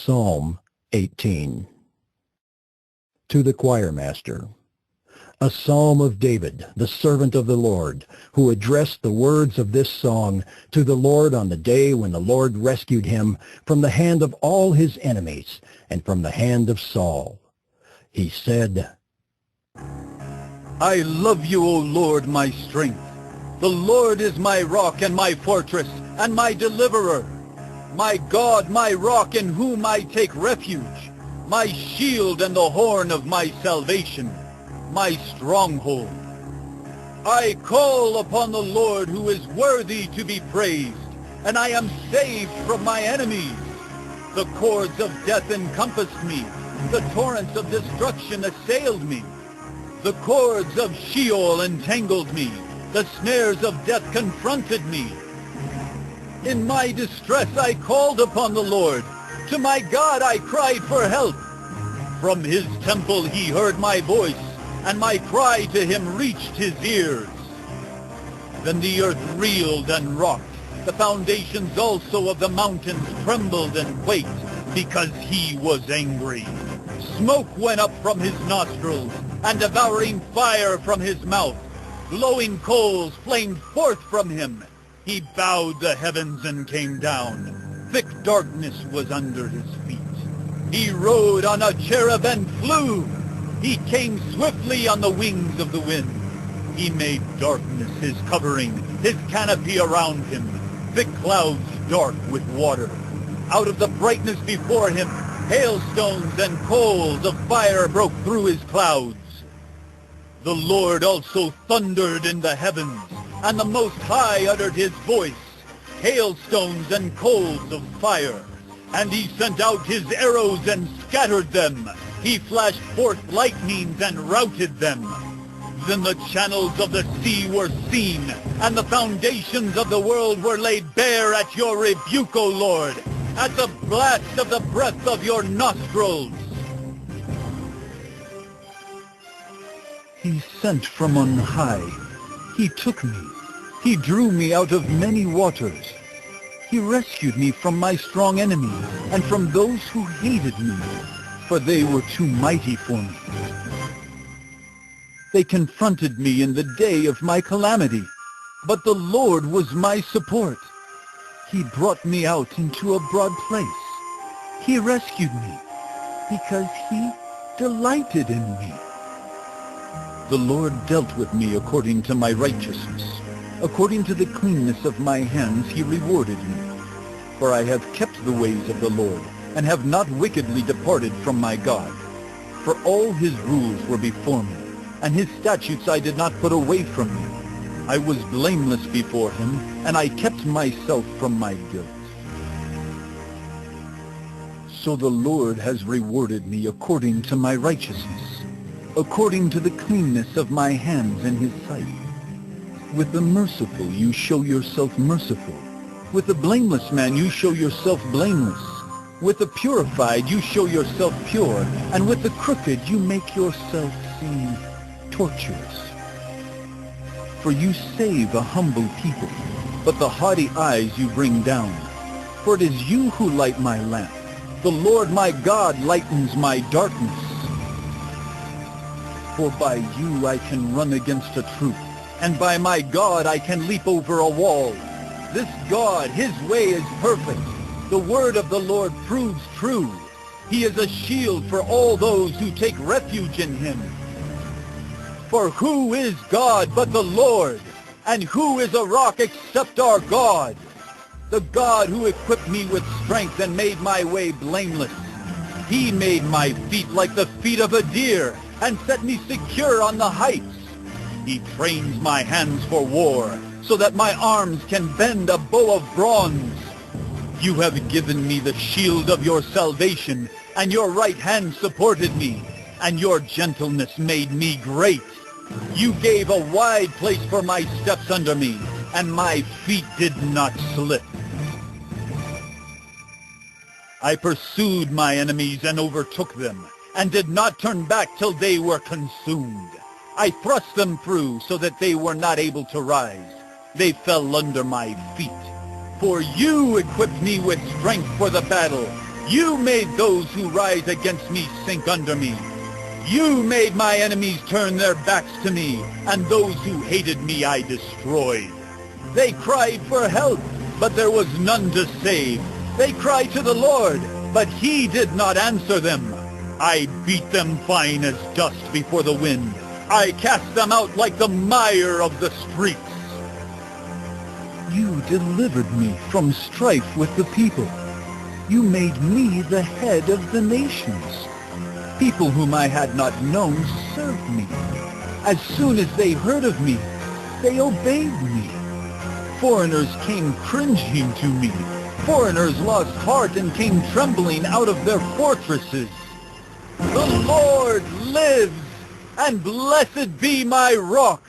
Psalm 18. To the choir master. A psalm of David, the servant of the Lord, who addressed the words of this song to the Lord on the day when the Lord rescued him from the hand of all his enemies and from the hand of Saul. He said, I love you, O Lord, my strength. The Lord is my rock and my fortress and my deliverer. My God, my rock in whom I take refuge, my shield and the horn of my salvation, my stronghold. I call upon the Lord who is worthy to be praised, and I am saved from my enemies. The cords of death encompassed me. The torrents of destruction assailed me. The cords of Sheol entangled me. The snares of death confronted me. In my distress I called upon the Lord. To my God I cried for help. From his temple he heard my voice, and my cry to him reached his ears. Then the earth reeled and rocked. The foundations also of the mountains trembled and quaked, because he was angry. Smoke went up from his nostrils, and devouring fire from his mouth. Glowing coals flamed forth from him. He bowed the heavens and came down. Thick darkness was under his feet. He rode on a cherub and flew. He came swiftly on the wings of the wind. He made darkness his covering, his canopy around him, thick clouds dark with water. Out of the brightness before him, hailstones and coals of fire broke through his clouds. The Lord also thundered in the heavens, and the Most High uttered his voice, hailstones and coals of fire. And he sent out his arrows and scattered them. He flashed forth lightnings and routed them. Then the channels of the sea were seen, and the foundations of the world were laid bare at your rebuke, O Lord, at the blast of the breath of your nostrils. He sent from on high. He took me. He drew me out of many waters. He rescued me from my strong enemies and from those who hated me, for they were too mighty for me. They confronted me in the day of my calamity, but the Lord was my support. He brought me out into a broad place. He rescued me because he delighted in me. The Lord dealt with me according to my righteousness. According to the cleanness of my hands he rewarded me. For I have kept the ways of the Lord, and have not wickedly departed from my God. For all his rules were before me, and his statutes I did not put away from me. I was blameless before him, and I kept myself from my guilt. So the Lord has rewarded me according to my righteousness, according to the cleanness of my hands in his sight. With the merciful you show yourself merciful. With the blameless man you show yourself blameless. With the purified you show yourself pure, and with the crooked you make yourself seem tortuous. For you save a humble people, but the haughty eyes you bring down. For it is you who light my lamp. The Lord my God lightens my darkness. For by you I can run against a troop, and by my God I can leap over a wall. This God, his way is perfect. The word of the Lord proves true. He is a shield for all those who take refuge in him. For who is God but the Lord? And who is a rock except our God? The God who equipped me with strength and made my way blameless. He made my feet like the feet of a deer, and set me secure on the heights. He trains my hands for war, so that my arms can bend a bow of bronze. You have given me the shield of your salvation, and your right hand supported me, and your gentleness made me great. You gave a wide place for my steps under me, and my feet did not slip. I pursued my enemies and overtook them, and did not turn back till they were consumed. I thrust them through so that they were not able to rise. They fell under my feet. For you equipped me with strength for the battle. You made those who rise against me sink under me. You made my enemies turn their backs to me, and those who hated me I destroyed. They cried for help, but there was none to save. They cried to the Lord, but he did not answer them. I beat them fine as dust before the wind. I cast them out like the mire of the streets. You delivered me from strife with the people. You made me the head of the nations. People whom I had not known served me. As soon as they heard of me, they obeyed me. Foreigners came cringing to me. Foreigners lost heart and came trembling out of their fortresses. The Lord lives, and blessed be my rock,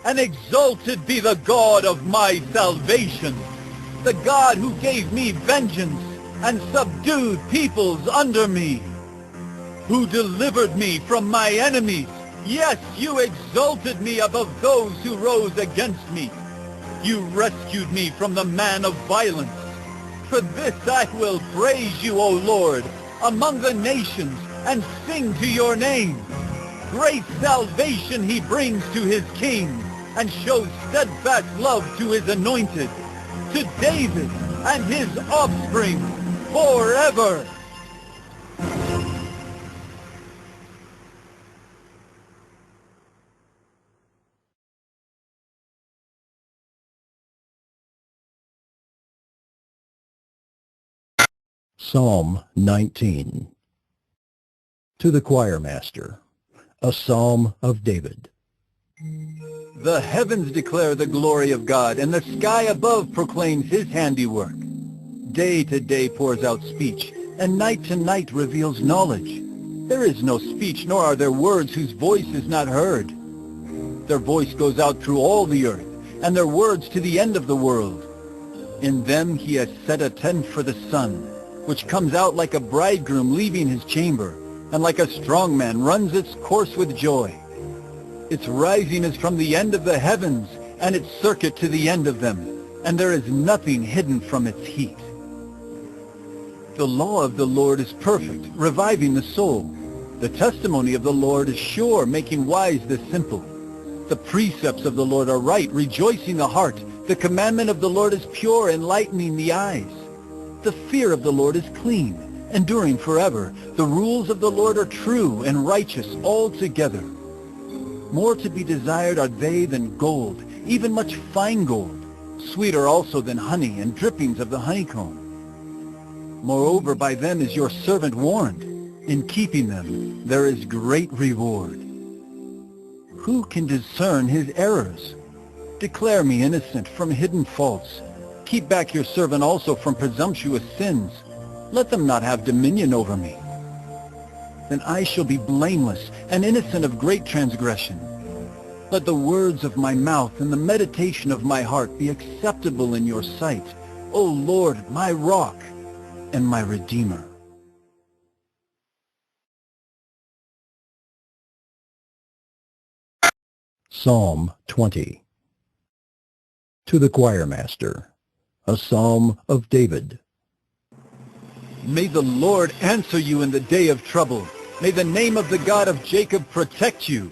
and exalted be the God of my salvation, the God who gave me vengeance and subdued peoples under me, who delivered me from my enemies. Yes, you exalted me above those who rose against me. You rescued me from the man of violence. For this I will praise you, O Lord, among the nations, and sing to your name. Great salvation he brings to his king, and shows steadfast love to his anointed, to David and his offspring forever. Psalm 19. To the choir master, a psalm of David. The heavens declare the glory of God, and the sky above proclaims his handiwork. Day to day pours out speech, and night to night reveals knowledge. There is no speech, nor are there words whose voice is not heard. Their voice goes out through all the earth, and their words to the end of the world. In them he has set a tent for the sun, which comes out like a bridegroom leaving his chamber, and like a strong man runs its course with joy. Its rising is from the end of the heavens, and its circuit to the end of them, and there is nothing hidden from its heat. The law of the Lord is perfect, reviving the soul. The testimony of the Lord is sure, making wise the simple. The precepts of the Lord are right, rejoicing the heart. The commandment of the Lord is pure, enlightening the eyes. The fear of the Lord is clean, enduring forever. The rules of the Lord are true and righteous altogether. More to be desired are they than gold, even much fine gold, sweeter also than honey and drippings of the honeycomb. Moreover, by them is your servant warned. In keeping them there is great reward. Who can discern his errors? Declare me innocent from hidden faults. Keep back your servant also from presumptuous sins. Let them not have dominion over me. Then I shall be blameless and innocent of great transgression. Let the words of my mouth and the meditation of my heart be acceptable in your sight, O Lord, my rock and my Redeemer. Psalm 20. To the choir master, a psalm of David. May the Lord answer you in the day of trouble. May the name of the God of Jacob protect you.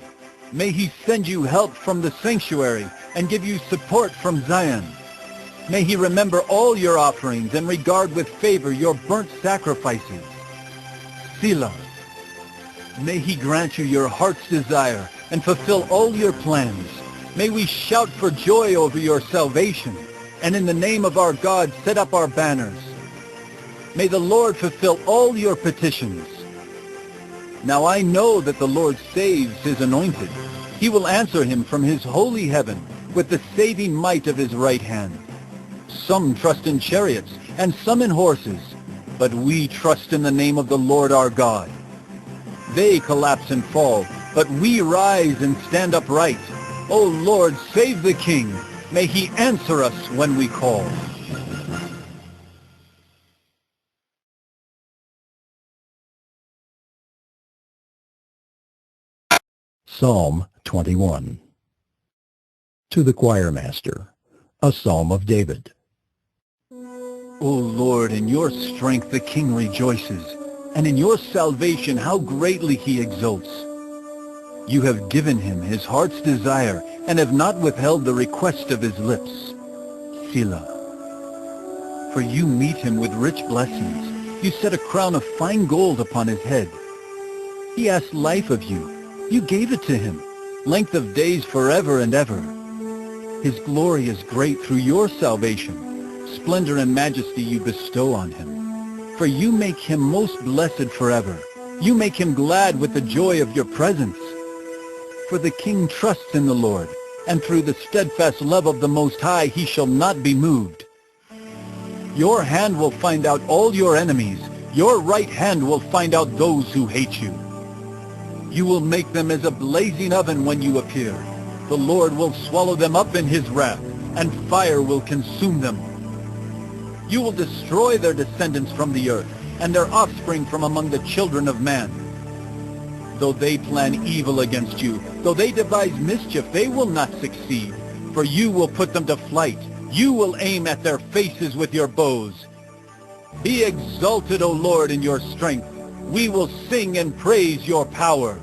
May he send you help from the sanctuary and give you support from Zion. May he remember all your offerings and regard with favor your burnt sacrifices. Selah. May he grant you your heart's desire and fulfill all your plans. May we shout for joy over your salvation, and in the name of our God set up our banners. May the Lord fulfill all your petitions. Now I know that the Lord saves his anointed. He will answer him from his holy heaven with the saving might of his right hand. Some trust in chariots and some in horses, but we trust in the name of the Lord our God. They collapse and fall, but we rise and stand upright. O Lord, save the King. May he answer us when we call. Psalm 21. To the choir master, a psalm of David. O Lord, in your strength the king rejoices, and in your salvation how greatly he exults. You have given him his heart's desire, and have not withheld the request of his lips. Selah. For you meet him with rich blessings. You set a crown of fine gold upon his head. He asked life of you. You gave it to him, length of days forever and ever. His glory is great through your salvation. Splendor and majesty you bestow on him. For you make him most blessed forever. You make him glad with the joy of your presence. For the king trusts in the Lord, and through the steadfast love of the Most High he shall not be moved. Your hand will find out all your enemies. Your right hand will find out those who hate you. You will make them as a blazing oven when you appear. The Lord will swallow them up in his wrath, and fire will consume them. You will destroy their descendants from the earth, and their offspring from among the children of man. Though they plan evil against you, though they devise mischief, they will not succeed, for you will put them to flight. You will aim at their faces with your bows. Be exalted, O Lord, in your strength. We will sing and praise your power.